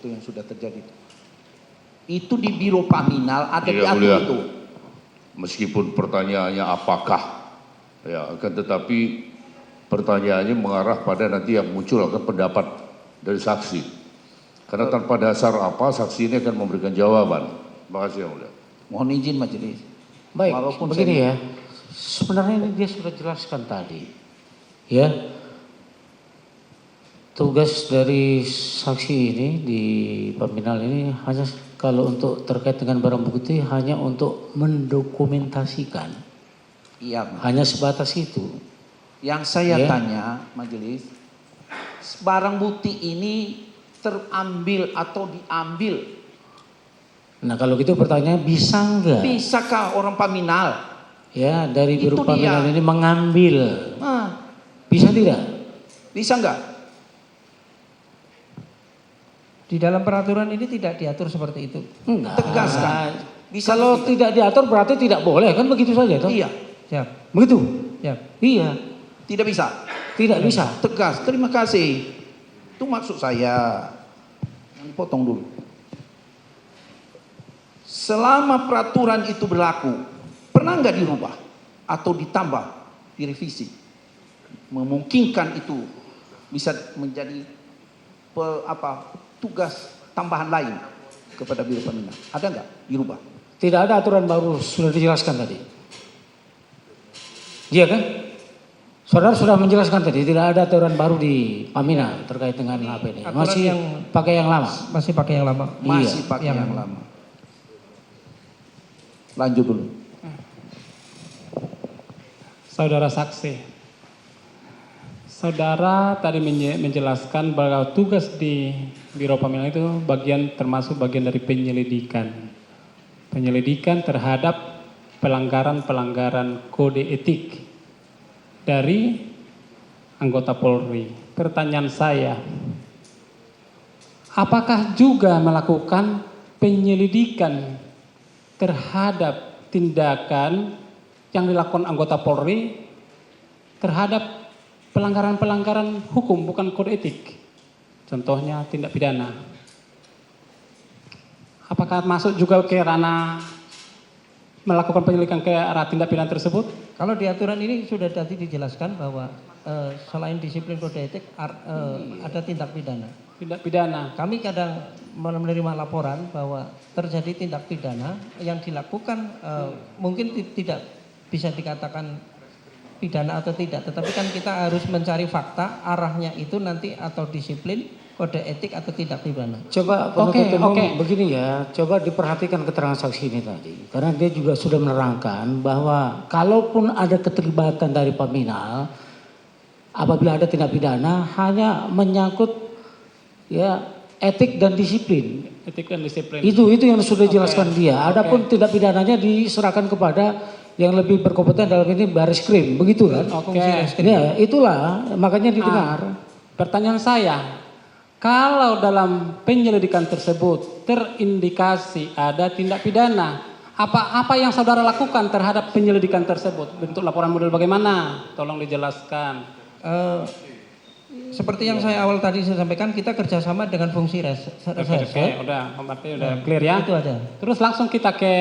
itu yang sudah terjadi. Itu di Biro Paminal ada Iya, diatur mulia. itu. Meskipun pertanyaannya apakah, ya, akan tetapi pertanyaannya mengarah pada nanti yang muncul akan pendapat dari saksi. Karena tanpa dasar apa saksi ini akan memberikan jawaban. Terima kasih yang mulia. Mohon izin majelis. Baik, Walaupun begini saya- ya. Sebenarnya ini dia sudah jelaskan tadi. Ya. Tugas dari saksi ini di Paminal ini hanya kalau untuk terkait dengan barang bukti hanya untuk mendokumentasikan. Iya. Hanya sebatas itu. Yang saya Ya. tanya majelis, barang bukti ini terambil atau diambil. Nah kalau gitu pertanyaan bisa enggak? Bisakah orang Paminal? Ya dari Itu Biro Paminal dia. ini mengambil. Bisa tidak? Bisa enggak? Di dalam peraturan ini tidak diatur seperti itu. Enggak. Tegaskan. Bisa Kalau begitu? tidak diatur berarti tidak boleh kan begitu saja toh? Iya. Siap, Begitu? siap. Iya. Tidak bisa. Tidak bisa. Tegas. Terima kasih. Itu maksud saya. Yang dipotong dulu. Selama peraturan itu berlaku, pernah nggak dirubah atau ditambah, direvisi, memungkinkan itu bisa menjadi tugas tambahan lain kepada Biro Paminal. Ada nggak dirubah? Tidak ada aturan baru, sudah dijelaskan tadi. Iya kan? Saudara sudah menjelaskan tadi, tidak ada aturan baru di Paminal terkait dengan apa ini. Aturan Masih yang pakai yang lama. masih pakai yang lama. Masih Iya, pakai yang yang lama. Lanjut dulu. Saudara saksi, saudara tadi menjelaskan bahwa tugas di Biro Paminal itu termasuk bagian dari penyelidikan. Penyelidikan terhadap pelanggaran-pelanggaran kode etik dari anggota Polri. Pertanyaan saya, apakah juga melakukan penyelidikan terhadap tindakan yang dilakukan anggota Polri terhadap pelanggaran-pelanggaran hukum bukan kode etik? Contohnya tindak pidana. Apakah masuk juga ke ranah melakukan penyelidikan ke arah tindak pidana tersebut? Kalau di aturan ini sudah tadi dijelaskan bahwa selain disiplin kode etik ada tindak pidana. Tindak pidana. Kami kadang menerima laporan bahwa terjadi tindak pidana yang dilakukan mungkin tidak bisa dikatakan pidana atau tidak, tetapi kan kita harus mencari fakta arahnya itu nanti atau disiplin, kode etik atau tindak pidana. Coba penuntut umum Oke. begini ya, coba diperhatikan keterangan saksi ini tadi. Karena dia juga sudah menerangkan bahwa kalaupun ada keterlibatan dari Paminal, apabila ada tindak pidana hanya menyangkut ya etik dan disiplin. Etik dan disiplin. Itu yang sudah dijelaskan Oke. dia. Adapun tindak pidananya diserahkan kepada yang lebih berkompeten dalam ini Baris Krim, begitu kan? Oke. Ya, itulah makanya didengar. Pertanyaan saya, kalau dalam penyelidikan tersebut terindikasi ada tindak pidana, apa yang saudara lakukan terhadap penyelidikan tersebut? Bentuk laporan model bagaimana? Tolong dijelaskan. Seperti yang saya awal tadi saya sampaikan, kita kerjasama dengan fungsi reserse. Oke, udah, berarti udah clear ya. Itu ada. Terus langsung kita ke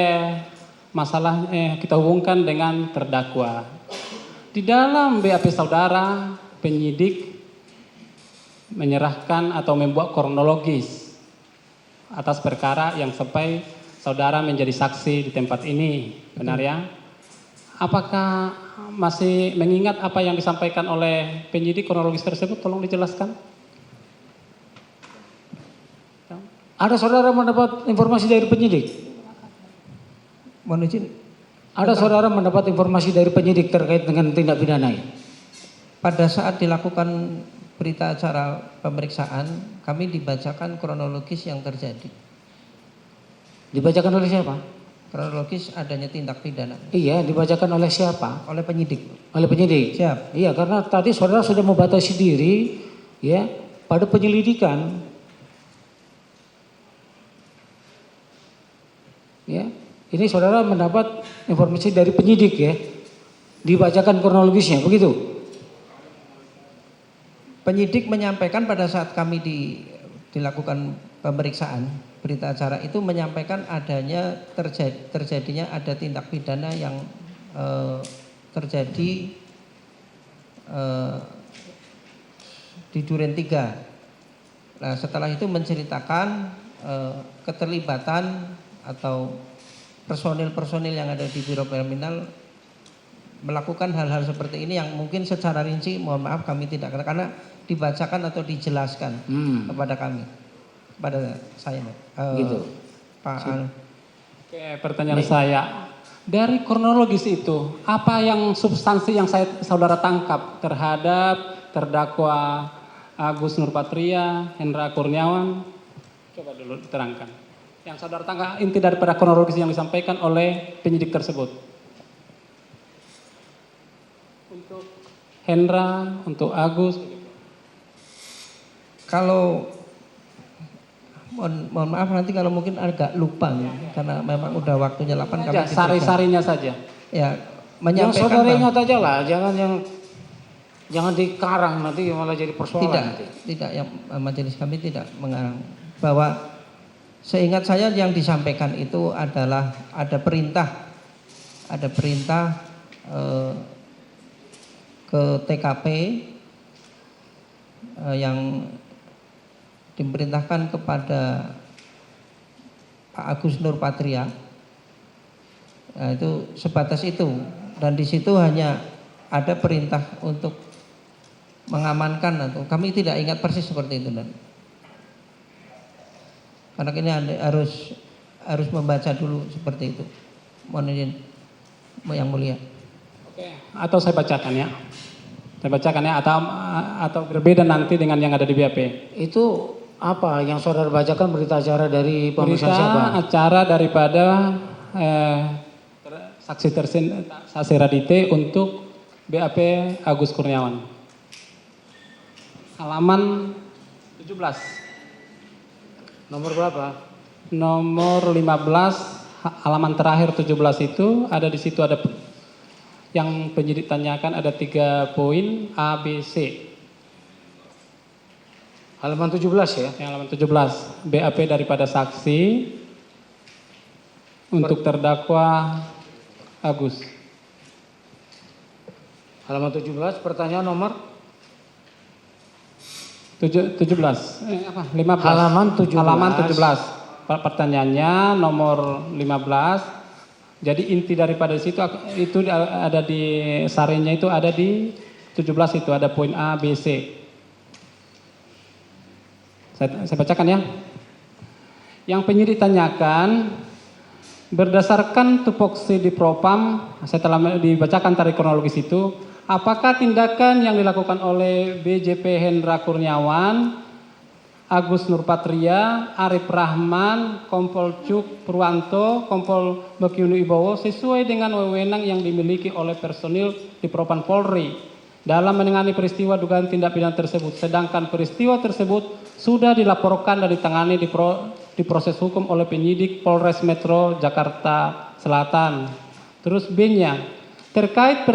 masalah kita hubungkan dengan terdakwa. Di dalam BAP saudara, penyidik menyerahkan atau membuat kronologis atas perkara yang sampai saudara menjadi saksi di tempat ini, benar ya? Apakah masih mengingat apa yang disampaikan oleh penyidik kronologis tersebut? Tolong dijelaskan. Ada saudara mendapat informasi dari penyidik? Mohon izin, Ada saudara mendapat informasi dari penyidik terkait dengan tindak pidana ini? pada saat dilakukan berita acara pemeriksaan, kami dibacakan kronologis yang terjadi. Dibacakan oleh siapa? Kronologis adanya tindak pidana Iya, dibacakan oleh siapa? oleh penyidik. Oleh penyidik. Siap. Iya, karena tadi saudara sudah membatasi diri ya pada penyelidikan. Ya, ini saudara mendapat informasi dari penyidik ya. Dibacakan kronologisnya, begitu? Penyidik menyampaikan pada saat kami dilakukan pemeriksaan berita acara itu menyampaikan adanya terjadinya ada tindak pidana yang terjadi di Duren 3. Nah, setelah itu menceritakan keterlibatan atau personil-personil yang ada di Biro Kriminal melakukan hal-hal seperti ini yang mungkin secara rinci mohon maaf kami tidak karena dibacakan atau dijelaskan kepada kami, pada saya, Gitu. Pak. Oke, pertanyaan saya, dari kronologis itu apa yang substansi yang saudara tangkap terhadap terdakwa Agus Nurpatria, Hendra Kurniawan? Coba dulu diterangkan. Yang saudara tangkap inti daripada kronologis yang disampaikan oleh penyidik tersebut. Untuk Hendra, untuk Agus. Kalau mohon maaf nanti kalau mungkin agak lupa ya, karena memang udah waktunya 8 kami Saja, sari-sarinya saja. ya Yang menyampaikan saudara ingat aja lah, jangan dikarang nanti malah jadi persoalan. tidak yang majelis kami tidak mengarang bahwa seingat saya yang disampaikan itu adalah ada perintah ke TKP yang diperintahkan kepada Pak Agus Nurpatria. Nah, itu sebatas itu dan di situ hanya ada perintah untuk mengamankan atau kami tidak ingat persis seperti itu dan karena ini harus membaca dulu seperti itu. Mohon izin yang mulia. Oke, atau saya bacakan ya. Saya bacakan ya atau berbeda nanti dengan yang ada di BAP. Itu apa yang saudara bacakan berita acara dari pemeriksaan siapa? Berita acara daripada saksi Saksi Radite untuk BAP Agus Kurniawan. Halaman 17. Nomor berapa? Nomor 15 halaman terakhir 17 itu ada di situ ada yang penyidik tanyakan ada 3 poin A, B, C. Halaman 17 ya? Yang halaman 17 BAP daripada saksi untuk terdakwa Agus. Halaman 17 pertanyaan nomor 17 15. Halaman 17. Halaman 17. Pertanyaannya nomor 15. Jadi inti daripada situ itu ada di sarinya itu ada di 17 itu ada poin A, B, C. Saya bacakan ya. Yang penyidik tanyakan berdasarkan tupoksi di Propam, saya telah dibacakan tarik kronologis itu, apakah tindakan yang dilakukan oleh BJP Hendra Kurniawan, Agus Nurpatria, Arif Rahman, Kompol Cuk Purwanto, Kompol Bakyunu Ibowo sesuai dengan wewenang yang dimiliki oleh personil di Propam Polri dalam menangani peristiwa dugaan tindak pidana tersebut, sedangkan peristiwa tersebut sudah dilaporkan dan ditangani di proses hukum oleh penyidik Polres Metro Jakarta Selatan. Terus B-nya, terkait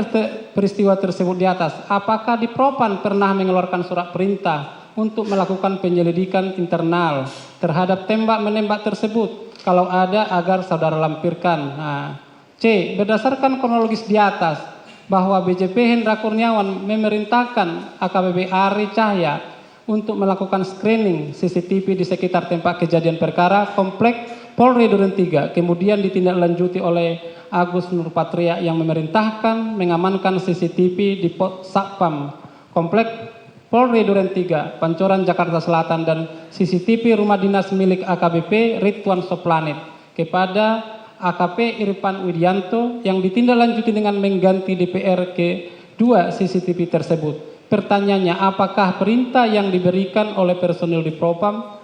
peristiwa tersebut di atas, apakah di Propam pernah mengeluarkan surat perintah untuk melakukan penyelidikan internal terhadap tembak-menembak tersebut? Kalau ada, agar saudara lampirkan. Nah, C. Berdasarkan kronologis di atas, bahwa BJP Hendra Kurniawan memerintahkan AKBP Ari Cahya untuk melakukan screening CCTV di sekitar tempat kejadian perkara komplek Polri Duren 3, kemudian ditindaklanjuti oleh Agus Nurpatria yang memerintahkan mengamankan CCTV di Satpam komplek Polri Duren 3, Pancoran Jakarta Selatan dan CCTV rumah dinas milik AKBP Ridwan Soplanet kepada AKP Irfan Widianto yang ditindaklanjuti dengan mengganti DPR ke-2 CCTV tersebut. Pertanyaannya, apakah perintah yang diberikan oleh personil di Propam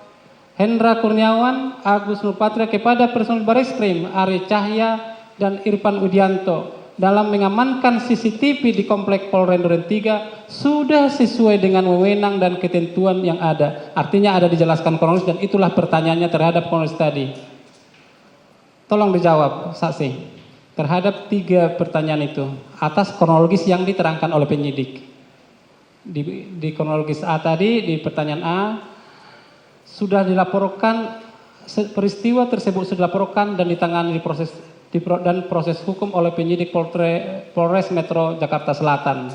Hendra Kurniawan, Agus Nurpatria kepada personil Bareskrim Ari Cahya dan Irfan Widianto dalam mengamankan CCTV di komplek Polres Duren 3 sudah sesuai dengan wewenang dan ketentuan yang ada? Artinya ada dijelaskan kronologis dan itulah pertanyaannya terhadap kronologis tadi. Tolong dijawab saksi terhadap 3 pertanyaan itu atas kronologis yang diterangkan oleh penyidik. Di kronologis A tadi, di pertanyaan A, sudah dilaporkan, peristiwa tersebut sudah dilaporkan dan ditangani dan proses hukum oleh penyidik Polres Metro Jakarta Selatan.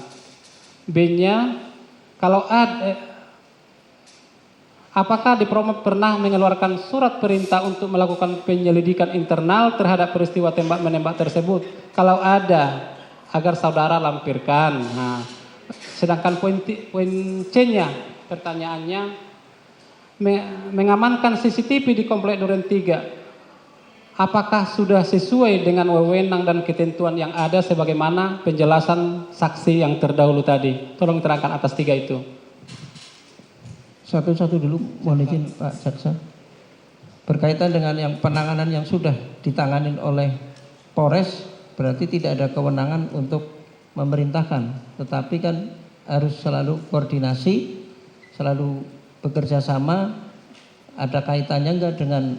B-nya, kalau ada, apakah Dipromot pernah mengeluarkan surat perintah untuk melakukan penyelidikan internal terhadap peristiwa tembak menembak tersebut? Kalau ada, agar saudara lampirkan. Nah, sedangkan poin C-nya, pertanyaannya, mengamankan CCTV di Komplek Duren 3. Apakah sudah sesuai dengan wewenang dan ketentuan yang ada sebagaimana penjelasan saksi yang terdahulu tadi? Tolong terangkan atas 3 itu. Satu-satu dulu, mohon izin Pak Jaksa. Berkaitan dengan yang penanganan yang sudah ditangani oleh Polres, berarti tidak ada kewenangan untuk memerintahkan, tetapi kan harus selalu koordinasi, selalu bekerja sama. Ada kaitannya enggak dengan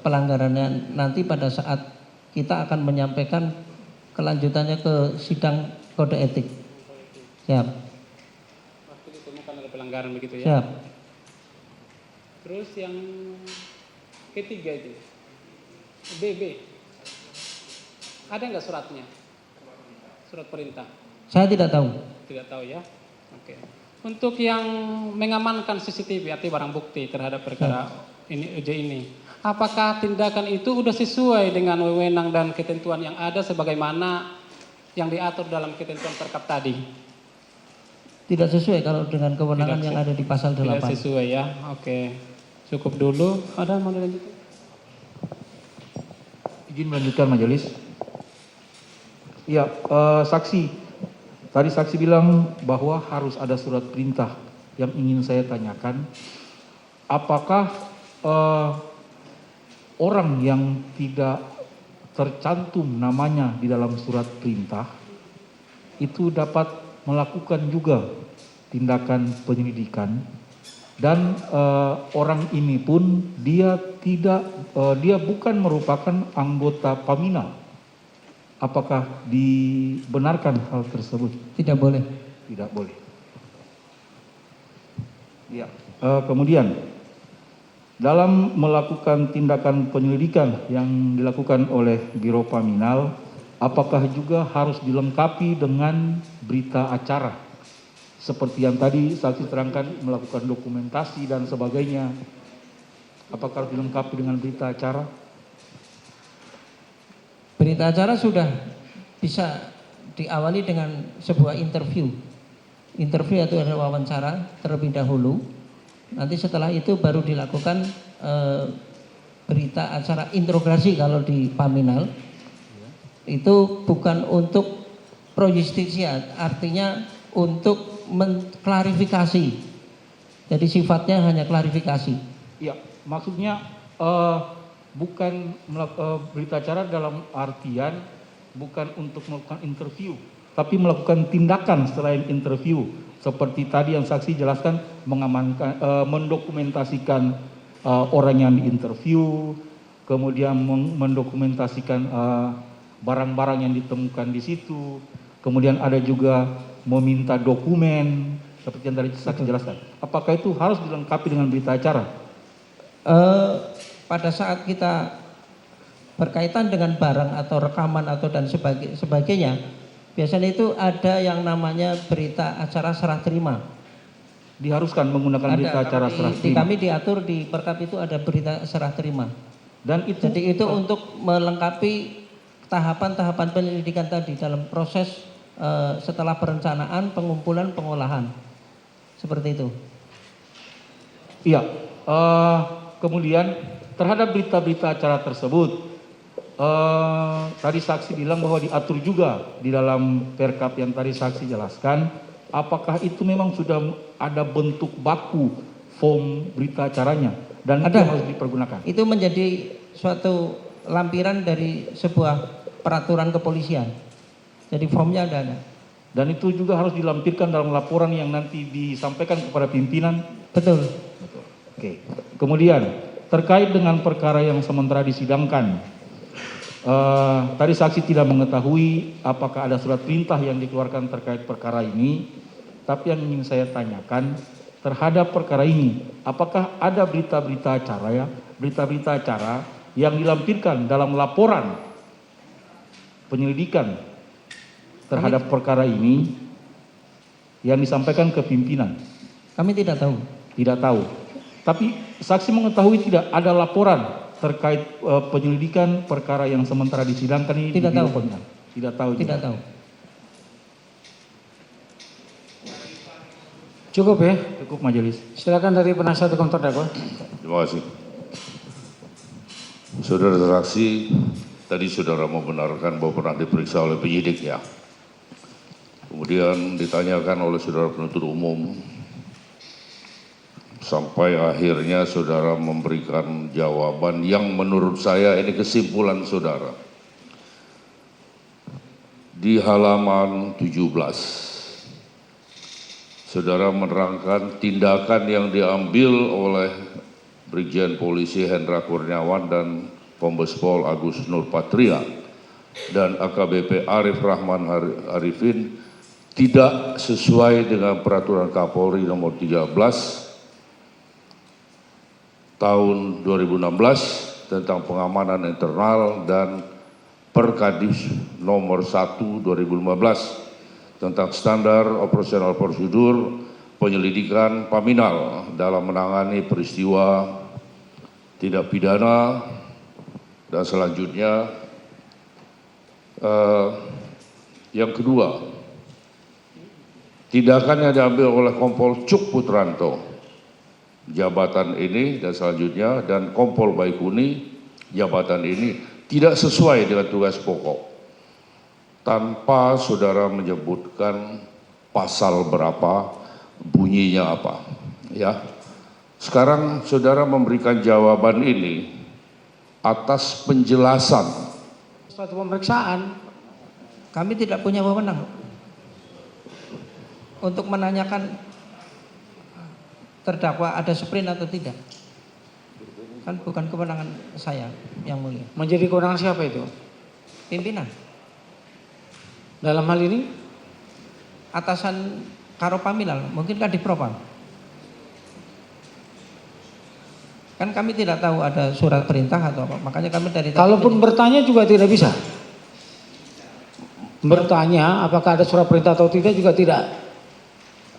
pelanggarannya nanti pada saat kita akan menyampaikan kelanjutannya ke sidang kode etik. Siap. Waktu ditemukan ada pelanggaran begitu ya. Siap. Terus yang ketiga itu, BB, ada nggak suratnya? Surat perintah? Saya tidak tahu. Tidak tahu ya. Oke. Untuk yang mengamankan CCTV atau barang bukti terhadap perkara ini UJ ini, apakah tindakan itu sudah sesuai dengan wewenang dan ketentuan yang ada sebagaimana yang diatur dalam ketentuan Perkap tadi? Tidak sesuai kalau dengan kewenangan yang ada di pasal 8. Tidak sesuai ya. Oke. Cukup dulu. Ada mau dilanjutkan? Izin melanjutkan majelis. Ya, saksi. Tadi saksi bilang bahwa harus ada surat perintah. Yang ingin saya tanyakan, apakah orang yang tidak tercantum namanya di dalam surat perintah itu dapat melakukan juga tindakan penyelidikan, dan orang ini pun dia bukan merupakan anggota Paminal. Apakah dibenarkan hal tersebut? Tidak boleh. Tidak boleh. Ya. Kemudian dalam melakukan tindakan penyelidikan yang dilakukan oleh Biro Paminal, apakah juga harus dilengkapi dengan berita acara? Seperti yang tadi saksi terangkan, melakukan dokumentasi dan sebagainya. Apakah harus dilengkapi dengan berita acara? Berita acara sudah bisa diawali dengan sebuah interview. Interview itu adalah wawancara terlebih dahulu. Nanti setelah itu baru dilakukan berita acara interogasi kalau di Paminal. Itu bukan untuk pro justisia, artinya untuk mengklarifikasi. Jadi sifatnya hanya klarifikasi. Ya, maksudnya bukan berita acara dalam artian bukan untuk melakukan interview, tapi melakukan tindakan selain interview. Seperti tadi yang saksi jelaskan, mengamankan, mendokumentasikan orang yang diinterview, kemudian mendokumentasikan barang-barang yang ditemukan di situ, kemudian ada juga meminta dokumen, seperti yang tadi saksi jelaskan. Apakah itu harus dilengkapi dengan berita acara? Pada saat kita berkaitan dengan barang atau rekaman atau dan sebagainya, biasanya itu ada yang namanya berita acara serah terima. Diharuskan menggunakan berita acara serah terima. Kami diatur di Perkap itu ada berita serah terima. Dan itu, jadi itu untuk melengkapi tahapan-tahapan penyelidikan tadi dalam proses setelah perencanaan, pengumpulan, pengolahan. Seperti itu. Iya. Kemudian terhadap berita-berita acara tersebut, tadi saksi bilang bahwa diatur juga di dalam Perkap yang tadi saksi jelaskan. Apakah itu memang sudah ada bentuk baku form berita acaranya dan itu harus dipergunakan? Itu menjadi suatu lampiran dari sebuah peraturan kepolisian. Jadi formnya ada. Dan itu juga harus dilampirkan dalam laporan yang nanti disampaikan kepada pimpinan. Betul. Oke. Kemudian terkait dengan perkara yang sementara disidangkan, tadi saksi tidak mengetahui apakah ada surat perintah yang dikeluarkan terkait perkara ini, tapi yang ingin saya tanyakan, terhadap perkara ini? Apakah ada berita-berita acara yang dilampirkan dalam laporan penyelidikan terhadap perkara ini yang disampaikan ke pimpinan? Kami tidak tahu. Tidak tahu. Tapi saksi mengetahui tidak ada laporan terkait penyelidikan perkara yang sementara disidangkan ini? Tidak di tahu. Biro Pemda? Tidak tahu. Tidak juga. tahu. Cukup ya. Cukup majelis. Silakan dari penasihat hukum terdakwa. Terima kasih. Saudara saksi, tadi saudara membenarkan bahwa pernah diperiksa oleh penyidik ya. Kemudian ditanyakan oleh saudara penuntut umum, sampai akhirnya saudara memberikan jawaban yang menurut saya ini kesimpulan saudara. Di halaman 17, saudara menerangkan tindakan yang diambil oleh Brigjen Polisi Hendra Kurniawan dan Kombes Pol Agus Nurpatria dan AKBP Arif Rahman Arifin tidak sesuai dengan peraturan Kapolri nomor 13 tahun 2016 tentang pengamanan internal dan Perkadis nomor 1 2015 tentang standar operasional prosedur penyelidikan Paminal dalam menangani peristiwa tindak pidana. Dan selanjutnya yang kedua, tindakan yang diambil oleh Kompol Cuk Putranto jabatan ini dan selanjutnya dan Kompol Baikuni jabatan ini tidak sesuai dengan tugas pokok tanpa saudara menyebutkan pasal berapa, bunyinya apa ya. Sekarang saudara memberikan jawaban ini atas penjelasan Suatu pemeriksaan. Kami tidak punya wewenang untuk menanyakan terdakwa ada sprint atau tidak. Kan bukan kewenangan saya, yang mulia. Menjadi kewenangan siapa itu? Pimpinan, Dalam hal ini? atasan Karo Paminal, mungkin kan di Propam. Kan kami tidak tahu ada surat perintah atau apa, makanya kami dari tadi Kalaupun bertanya juga tidak bisa. Bertanya apakah ada surat perintah atau tidak juga tidak.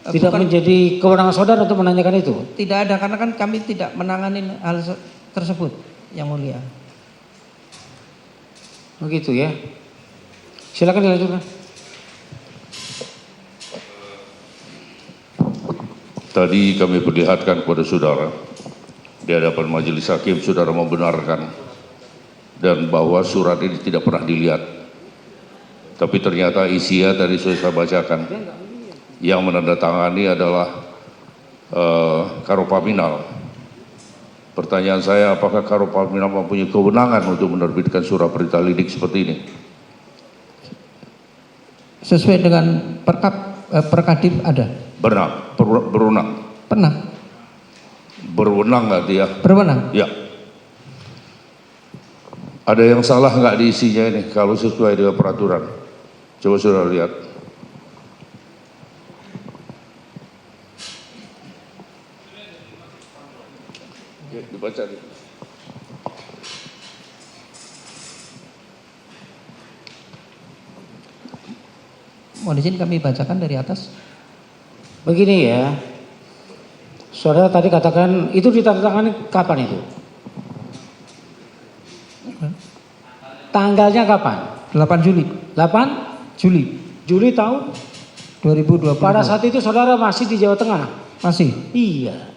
Tidak bukan- menjadi kewenangan saudara untuk menanyakan itu. tidak ada, karena kan kami tidak menangani hal tersebut, yang mulia. Begitu ya. Silakan dilanjutkan. tadi kami perlihatkan kepada saudara di hadapan majelis hakim, saudara membenarkan dan bahwa surat ini tidak pernah dilihat. Tapi ternyata isinya tadi sudah saya bacakan. Yang menandatangani adalah Karo Paminal. Pertanyaan saya, apakah Karo Paminal mempunyai kewenangan untuk menerbitkan surat perintah lidik seperti ini? Sesuai dengan Perkadip ada. Berwenang. Pernah. Berwenang nggak dia? Berwenang. Ya. Ada yang salah nggak di isinya ini kalau sesuai dengan peraturan? Coba saudara lihat. Oke, dibaca nih. Mohon izin kami bacakan dari atas. Begini ya. Saudara tadi katakan itu ditandatangani kapan itu? Tanggalnya kapan? 8 Juli. 8 Juli Juli tahun 2020. pada saat itu saudara masih di Jawa Tengah. Masih? Iya.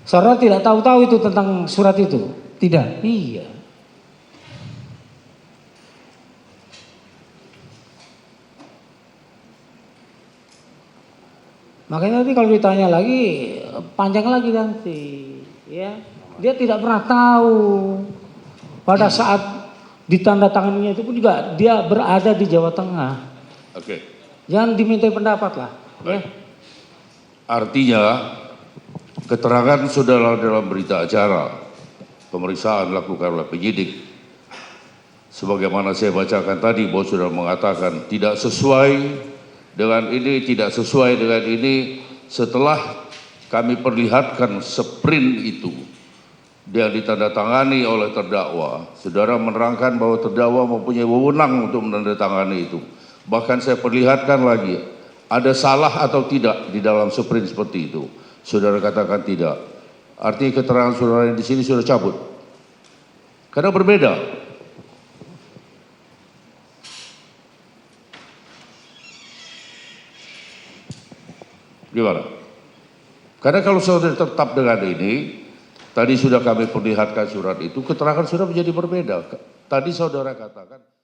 Saudara tidak tahu-tahu itu tentang surat itu? Tidak. Iya. Makanya nanti kalau ditanya lagi panjang lagi nanti, ya. Dia tidak pernah tahu pada saat ditandatanganinya itu pun juga dia berada di Jawa Tengah. Oke. Jangan dimintai pendapat lah. Ya. Artinya keterangan saudara dalam berita acara pemeriksaan dilakukan oleh penyidik, sebagaimana saya bacakan tadi bahwa saudara mengatakan tidak sesuai dengan ini, tidak sesuai dengan ini, setelah kami perlihatkan sprint itu yang ditandatangani oleh terdakwa. Saudara menerangkan bahwa terdakwa mempunyai wewenang untuk menandatangani itu. Bahkan saya perlihatkan lagi, ada salah atau tidak di dalam sprint seperti itu. Saudara katakan tidak. Artinya keterangan saudara di sini sudah cabut. Karena berbeda. Gimana? Karena kalau saudara tetap dengan ini, tadi sudah kami perlihatkan surat itu, keterangan sudah menjadi berbeda. Tadi saudara katakan